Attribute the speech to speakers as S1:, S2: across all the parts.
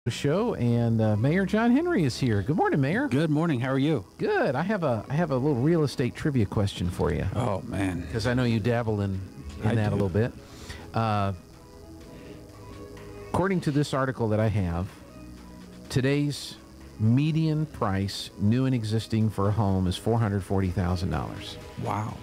S1: Show, and Mayor John Henry is here. Good morning, Mayor.
S2: Good morning. How are you?
S1: Good. I have a little real estate trivia question for you.
S2: Oh man,
S1: because I know you dabble in that a little bit. According to this article that I have, today's median price, new and existing, for a home is $440,000.
S2: Wow.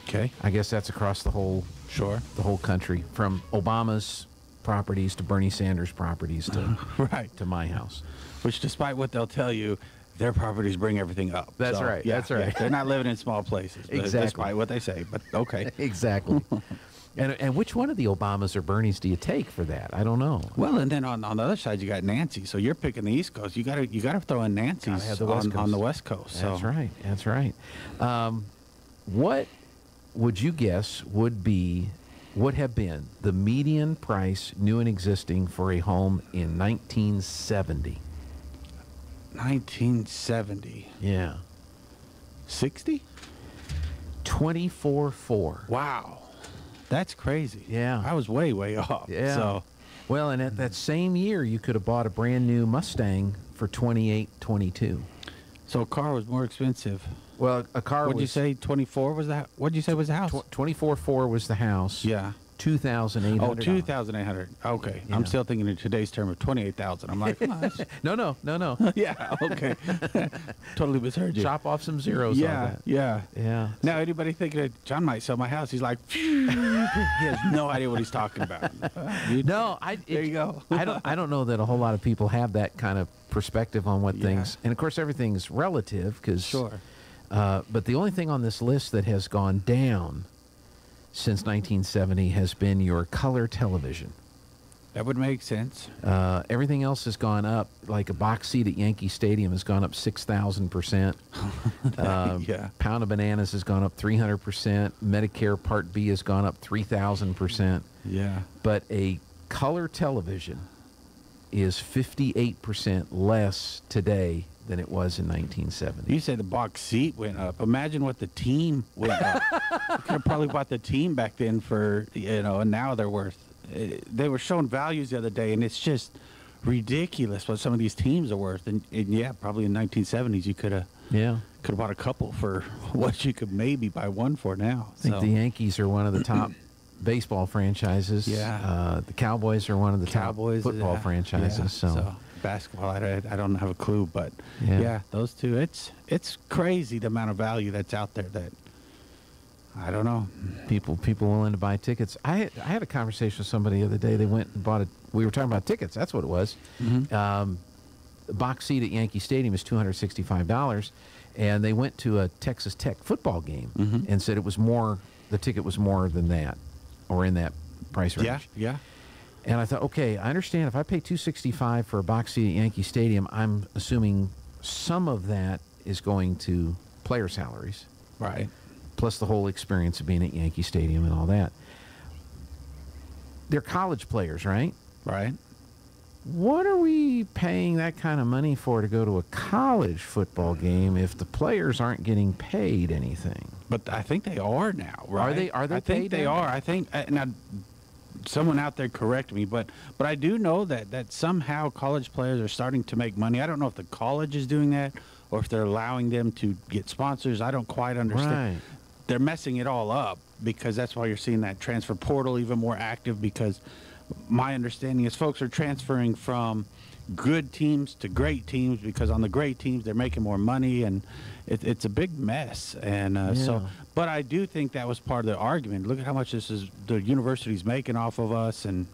S2: Okay.
S1: I guess that's across the whole country, from Obama's properties to Bernie Sanders properties to to my house.
S2: Which, despite what they'll tell you, their properties bring everything up.
S1: That's right. Yeah, that's right.
S2: Yeah. They're not living in small places.
S1: Exactly.
S2: Despite what they say, but okay.
S1: Exactly. And which one of the Obamas or Bernies do you take for that? I don't know.
S2: Well, and then on the other side, you got Nancy. So you're picking the East Coast. You gotta throw in Nancy's on the West Coast. So.
S1: That's right. That's right. What would you guess would have been the median price, new and existing, for a home in 1970?
S2: 1970.
S1: Yeah.
S2: 60?
S1: 24.4.
S2: Wow. That's crazy.
S1: Yeah.
S2: I was way off.
S1: Yeah.
S2: So.
S1: Well, and at that same year, you could have bought a brand new Mustang for $28,222.
S2: So a car was more expensive.
S1: Well, a car
S2: What'd you say, 24 was that? What'd you say was the house?
S1: 24.4 was the house.
S2: Yeah.
S1: $2,800.
S2: Oh, 2,800. Okay. Yeah. I'm still thinking in today's term of 28,000. I'm like, oh,
S1: no.
S2: Yeah, okay. Totally misheard you.
S1: Chop off some zeros.
S2: Yeah.
S1: Yeah.
S2: Now, anybody thinking that John might sell my house, he's like, he has no idea what he's talking about.
S1: There you go. I don't know that a whole lot of people have that kind of perspective on what things, and of course everything's relative, because but the only thing on this list that has gone down since 1970 has been your color television.
S2: That would make sense.
S1: Everything else has gone up. Like a box seat at Yankee Stadium has gone up 6,000%.
S2: Yeah.
S1: Pound of bananas has gone up 300%. Medicare Part B has gone up 3,000%.
S2: Yeah.
S1: But a color television is 58% less today than it was in 1970.
S2: You say the box seat went up. Imagine what the team went up. You could have probably bought the team back then for, and now they're worth. They were showing values the other day, and it's just ridiculous what some of these teams are worth. And yeah, probably in 1970s you could have bought a couple for what you could maybe buy one for now.
S1: I think the Yankees are one of the top baseball franchises.
S2: Yeah.
S1: The Cowboys are one of the top football franchises.
S2: Yeah.
S1: So
S2: basketball, I don't have a clue, but yeah, those two. It's crazy the amount of value that's out there that I don't know.
S1: People willing to buy tickets. I had a conversation with somebody the other day. They went and bought we were talking about tickets. That's what it was. The box seat at Yankee Stadium is $265, and they went to a Texas Tech football game and said it was more. The ticket was more than that, or in that price range.
S2: Yeah.
S1: And I thought, okay, I understand if I pay $265 for a box seat at Yankee Stadium, I'm assuming some of that is going to player salaries.
S2: Right.
S1: Plus the whole experience of being at Yankee Stadium and all that. They're college players, right?
S2: Right.
S1: What are we paying that kind of money for to go to a college football game if the players aren't getting paid anything?
S2: But I think they are now, right?
S1: Are they
S2: I
S1: paid
S2: think they
S1: now?
S2: are. I think now someone out there correct me, but I do know that somehow college players are starting to make money. I don't know if the college is doing that or if they're allowing them to get sponsors. I don't quite understand.
S1: Right.
S2: They're messing it all up, because that's why you're seeing that transfer portal even more active, because my understanding is folks are transferring from good teams to great teams, because on the great teams they're making more money, and it's a big mess. And but I do think that was part of the argument. Look at how much the university's making off of us, and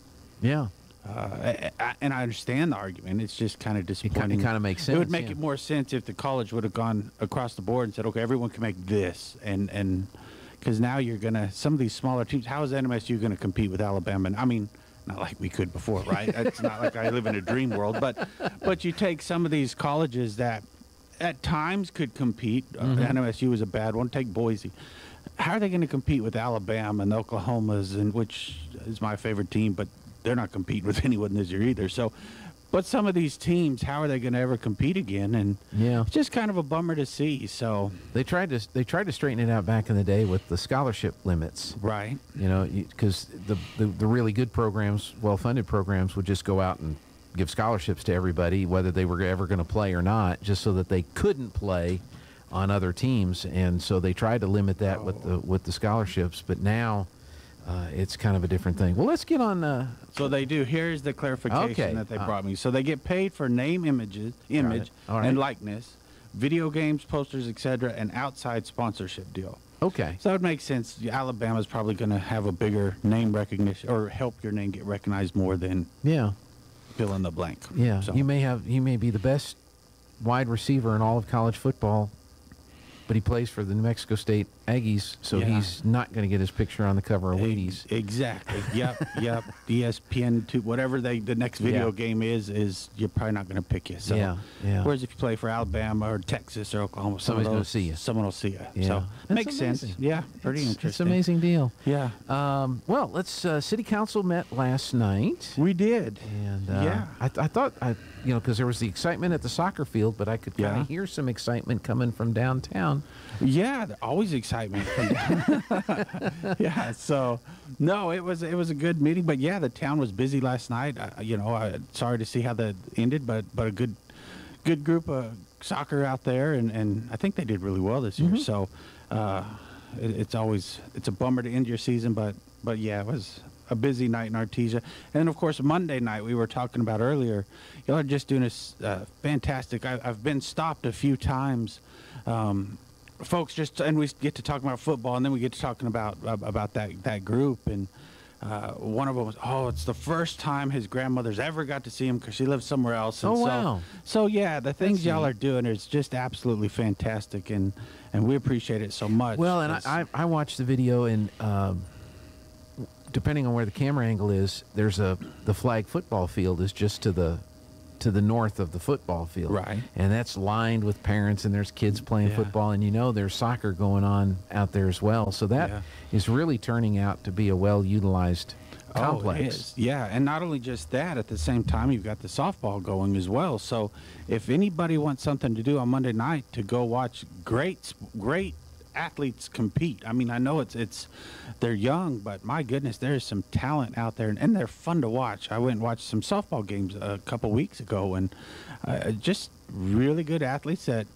S2: and I understand the argument. It's just kind of disappointing.
S1: It kind of makes sense.
S2: It would make it more sense if the college would have gone across the board and said, okay, everyone can make this, and because now you're gonna, some of these smaller teams. How is NMSU going to compete with Alabama? And I mean, not like we could before, right? It's not like I live in a dream world, but you take some of these colleges that at times could compete. NMSU is a bad one. Take Boise. How are they going to compete with Alabama and the Oklahomas, and which is my favorite team, but they're not competing with anyone this year either. So, but some of these teams, how are they going to ever compete again? And it's just kind of a bummer to see. So
S1: they tried to straighten it out back in the day with the scholarship limits,
S2: right?
S1: Because the really good programs, well-funded programs, would just go out and give scholarships to everybody, whether they were ever going to play or not, just so that they couldn't play on other teams. And so they tried to limit that with the scholarships. But now it's kind of a different thing. Well, let's get on.
S2: So they do. Here's the clarification that they brought me. So they get paid for name, image,
S1: right.
S2: and likeness, video games, posters, etc., and outside sponsorship deal.
S1: Okay.
S2: So it makes sense. Alabama's probably going to have a bigger name recognition or help your name get recognized more than fill in the blank.
S1: Yeah.
S2: So.
S1: You may be the best wide receiver in all of college football, but he plays for the New Mexico State Aggies, so he's not going to get his picture on the cover of Wheaties.
S2: Exactly. Yep. ESPN, whatever the next video game is you're probably not going to pick you. So,
S1: yeah.
S2: Whereas if you play for Alabama or Texas or Oklahoma,
S1: somebody's going to see you.
S2: Someone will see you.
S1: Yeah.
S2: So
S1: That's
S2: makes
S1: amazing.
S2: sense. Yeah, pretty interesting.
S1: It's an amazing deal.
S2: Yeah.
S1: Well, let's. City Council met last night.
S2: We did.
S1: And
S2: yeah,
S1: I thought because there was the excitement at the soccer field, but I could kind of hear some excitement coming from downtown.
S2: Yeah, always excitement. Yeah, so no, it was a good meeting, but yeah, the town was busy last night. Sorry to see how that ended, but a good group of soccer out there, and I think they did really well this year. So it's a bummer to end your season, but yeah, it was a busy night in Artesia. And then, of course, Monday night we were talking about earlier, y'all are just doing this fantastic. I've been stopped a few times. Folks and we get to talking about football, and then we get to talking about that group, and one of them was, it's the first time his grandmother's ever got to see him because she lives somewhere else. And
S1: wow.
S2: So yeah, the things y'all are doing is just absolutely fantastic, and we appreciate it so much.
S1: Well, and I watched the video, and depending on where the camera angle is, there's the flag football field is just to the north of the football field.
S2: Right.
S1: And that's lined with parents, and there's kids playing football, and there's soccer going on out there as well. So that is really turning out to be a well-utilized complex.
S2: It is. Yeah, and not only just that, at the same time, you've got the softball going as well. So if anybody wants something to do on Monday night, to go watch great athletes compete. I mean, I know they're young, but my goodness, there's some talent out there, and they're fun to watch. I went and watched some softball games a couple weeks ago, and just really good athletes that,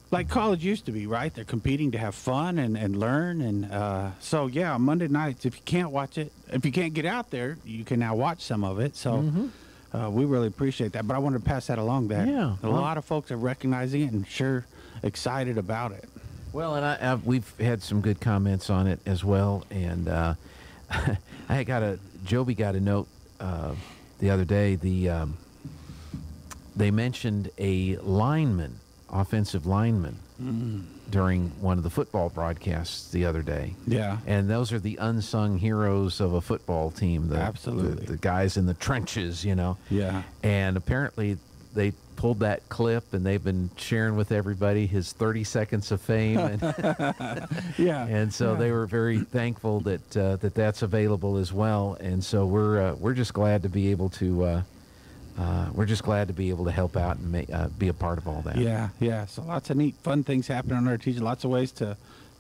S2: like college used to be, right? They're competing to have fun and learn, and so yeah, on Monday nights, if you can't watch it, if you can't get out there, you can now watch some of it. So we really appreciate that. But I wanted to pass that along. That a lot of folks are recognizing it and sure excited about it.
S1: Well, and we've had some good comments on it as well, and Joby got a note the other day. They mentioned a offensive lineman, during one of the football broadcasts the other day.
S2: Yeah,
S1: and those are the unsung heroes of a football team.
S2: Absolutely,
S1: the guys in the trenches,
S2: Yeah,
S1: and apparently they pulled that clip, and they've been sharing with everybody his 30 seconds of fame. And and so they were very thankful that that's available as well. And so we're just glad to be able to help out and be a part of all that.
S2: Yeah. So lots of neat, fun things happening on Artesia. Lots of ways to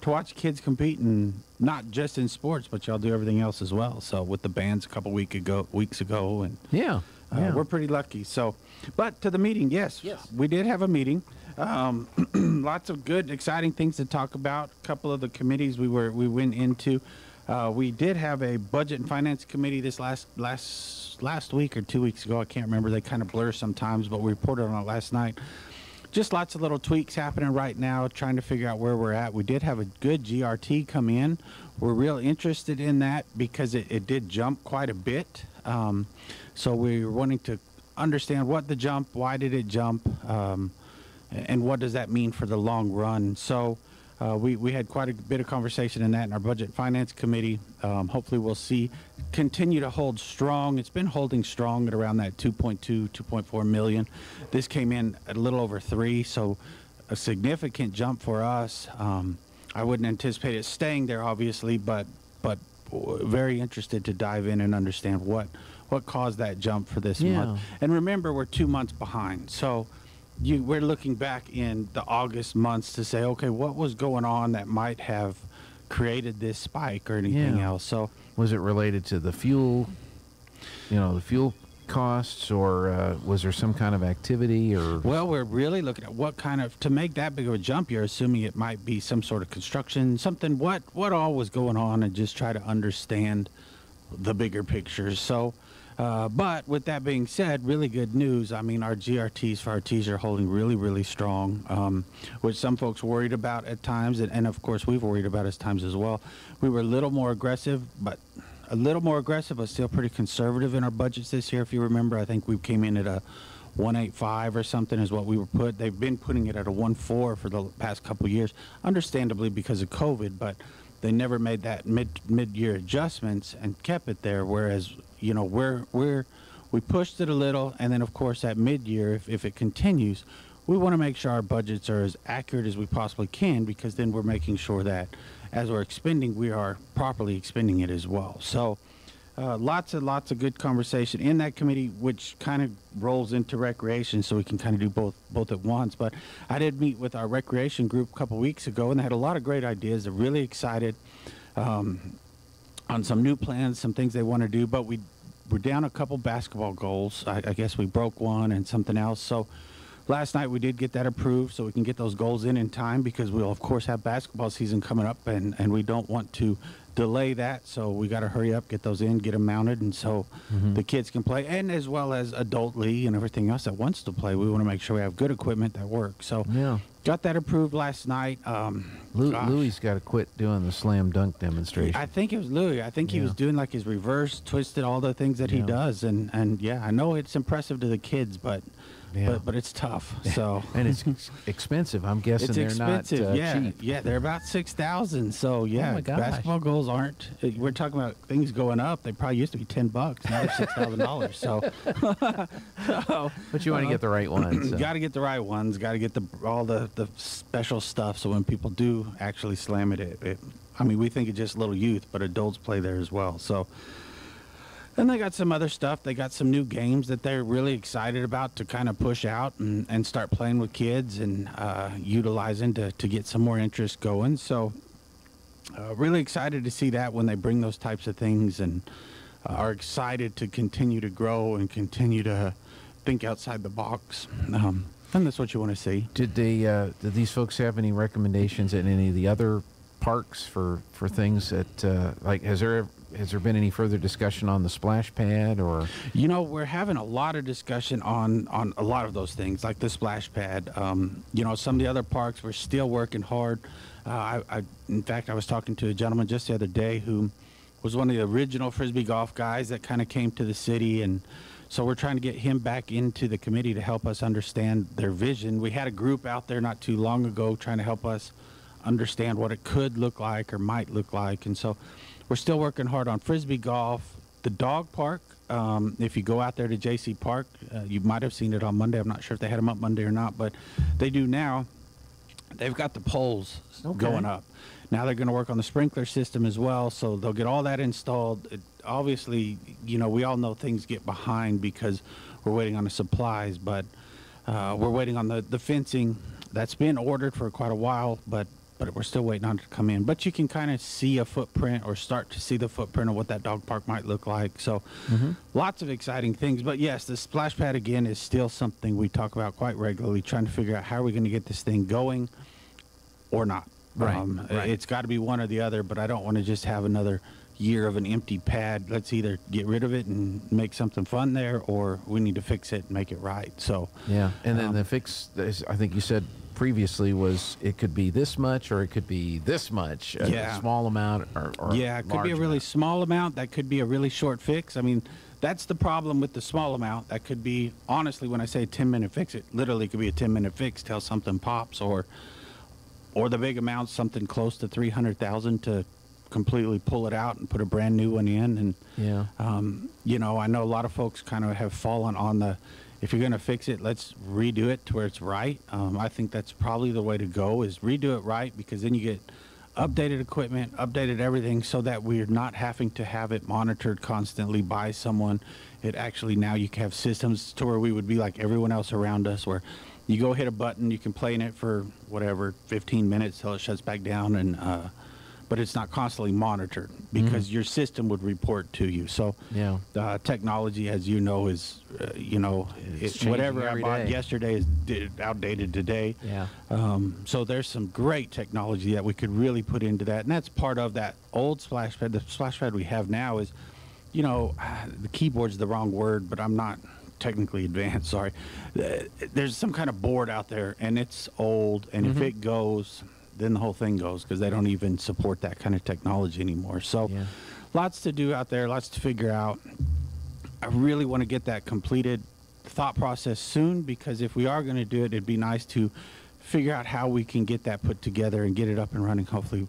S2: watch kids compete, and not just in sports, but y'all do everything else as well. So with the bands a couple weeks ago, and we're pretty lucky. So, but to the meeting, yes, we did have a meeting. Lots of good, exciting things to talk about. A couple of the committees we went into. We did have a budget and finance committee this last week or 2 weeks ago. I can't remember. They kind of blur sometimes, but we reported on it last night. Just lots of little tweaks happening right now, trying to figure out where we're at. We did have a good GRT come in. We're real interested in that because it did jump quite a bit. So we were wanting to understand what the jump, why did it jump, and what does that mean for the long run. So we had quite a bit of conversation in that in our budget finance committee. Hopefully we'll continue to hold strong. It's been holding strong at around that 2.4 million. This came in at a little over 3, so a significant jump for us. I wouldn't anticipate it staying there, obviously, but very interested to dive in and understand what caused that jump for this month. And remember, we're 2 months behind, so we're looking back in the August months to say, okay, what was going on that might have created this spike or anything else. So
S1: was it related to the fuel, the fuel costs, or was there some kind of activity? Or
S2: Well, we're really looking at what kind of, to make that big of a jump, you're assuming it might be some sort of construction, something, what all was going on, and just try to understand the bigger picture. So, but with that being said, really good news. I mean, our GRTs for Artesia are holding really, really strong, which some folks worried about at times, and of course we've worried about at times as well. We were a little more aggressive, but still pretty conservative in our budgets this year. If you remember, I think we came in at a 185 or something is what we were put. They've been putting it at a 1.4 for the past couple of years, understandably because of COVID, but they never made that mid-year adjustments and kept it there. Whereas, you know, we pushed it a little, and then of course at mid-year, if it continues, we want to make sure our budgets are as accurate as we possibly can, because then we're making sure that as we're expending, we are properly expending it as well. So lots and lots of good conversation in that committee, which kind of rolls into recreation, so we can kind of do both at once. But I did meet with our recreation group a couple weeks ago, and they had a lot of great ideas. They're really excited on some new plans, some things they want to do. But we're down a couple basketball goals. I guess we broke one and something else. So last night we did get that approved, so we can get those goals in time, because we'll of course have basketball season coming up, and we don't want to delay that. So we got to hurry up, get those in, get them mounted, and so the kids can play, and as well as adult league and everything else that wants to play. We want to make sure we have good equipment that works. So
S1: yeah,
S2: got that approved last night.
S1: Louis got to quit doing the slam dunk demonstration.
S2: I think it was Louis. I think he was doing like his reverse twisted, all the things that he does, and yeah, I know it's impressive to the kids, but it's tough. So
S1: and it's expensive. I'm guessing
S2: it's
S1: they're
S2: expensive.
S1: not cheap.
S2: Yeah, they're about 6,000. So yeah,
S1: Oh my gosh.
S2: basketball goals aren't. We're talking about things going up. They probably used to be $10. Now they're $6,000. So,
S1: But you want to get the right ones. So.
S2: got to get the right ones. Got to get all the special stuff. So when people do actually slam it, I mean, we think it's just little youth, but adults play there as well. So. And they got some other stuff. They got some new games that they're really excited about to kind of push out and start playing with kids and utilizing to get some more interest going. So really excited to see that when they bring those types of things, and are excited to continue to grow and continue to think outside the box. And that's what you want to see.
S1: Did these folks have any recommendations at any of the other parks for things that like has there been any further discussion on the splash pad? Or
S2: you know, we're having a lot of discussion on a lot of those things, like the splash pad. You know, some of the other parks, we're still working hard. In fact, I was talking to a gentleman just the other day who was one of the original Frisbee golf guys that kind of came to the city, and so we're trying to get him back into the committee to help us understand their vision. We had a group out there not too long ago trying to help us understand what it could look like or might look like, and so we're still working hard on Frisbee golf. The dog park, if you go out there to JC Park, you might have seen it on Monday. I'm not sure if they had them up Monday or not, but they do now. They've got the poles going up. Now they're going to work on the sprinkler system as well, so they'll get all that installed. Obviously, you know, we all know things get behind because we're waiting on the supplies, but we're waiting on the fencing. That's been ordered for quite a while, but we're still waiting on it to come in. But you can kind of see a footprint, or start to see the footprint of what that dog park might look like. So lots of exciting things. But yes, the splash pad, again, is still something we talk about quite regularly, trying to figure out how are we going to get this thing going or not.
S1: Right.
S2: It's got to be one or the other, but I don't want to just have another year of an empty pad. Let's either get rid of it and make something fun there, or we need to fix it and make it right. So
S1: yeah, and then the fix, I think you said previously, was it could be this much or it could be this much, a small amount or
S2: yeah, it could be a really small amount. That could be a really short fix. I mean, that's the problem with the small amount. That could be, honestly, when I say 10-minute fix, it literally could be a 10-minute fix till something pops, or the big amount, something close to 300,000 to completely pull it out and put a brand new one in. And you know, I know a lot of folks kind of have fallen on the, if you're going to fix it, let's redo it to where it's right. I think that's probably the way to go, is redo it right, because then you get updated equipment, updated everything, so that we're not having to have it monitored constantly by someone. It actually, now you can have systems to where we would be like everyone else around us, where you go hit a button, you can play in it for whatever, 15 minutes till it shuts back down, and but it's not constantly monitored because your system would report to you. So
S1: Yeah.
S2: technology, as you know, is
S1: changing
S2: whatever I
S1: every
S2: bought
S1: day.
S2: yesterday is outdated today.
S1: Yeah.
S2: So there's some great technology that we could really put into that, and that's part of that old splash pad. The splash pad we have now is, the keyboard's the wrong word, but I'm not technically advanced. Sorry. There's some kind of board out there, and it's old, and if it goes, then the whole thing goes, because they don't even support that kind of technology anymore. So
S1: Yeah.
S2: lots to do out there, lots to figure out. I really want to get that completed thought process soon, because if we are going to do it, it'd be nice to figure out how we can get that put together and get it up and running, hopefully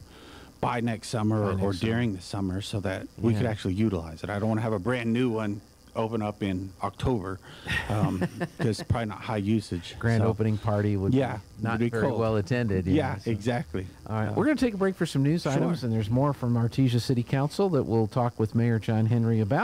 S2: by next summer or during the summer, so that we could actually utilize it. I don't want to have a brand new one open up in October, because it's probably not high usage.
S1: Grand
S2: So,
S1: opening party would
S2: Yeah,
S1: be not
S2: would be
S1: very
S2: cool.
S1: well attended.
S2: Yeah,
S1: so.
S2: exactly.
S1: All right, we're going to take a break for some news items, and there's more from Artesia City Council that we'll talk with Mayor John Henry about.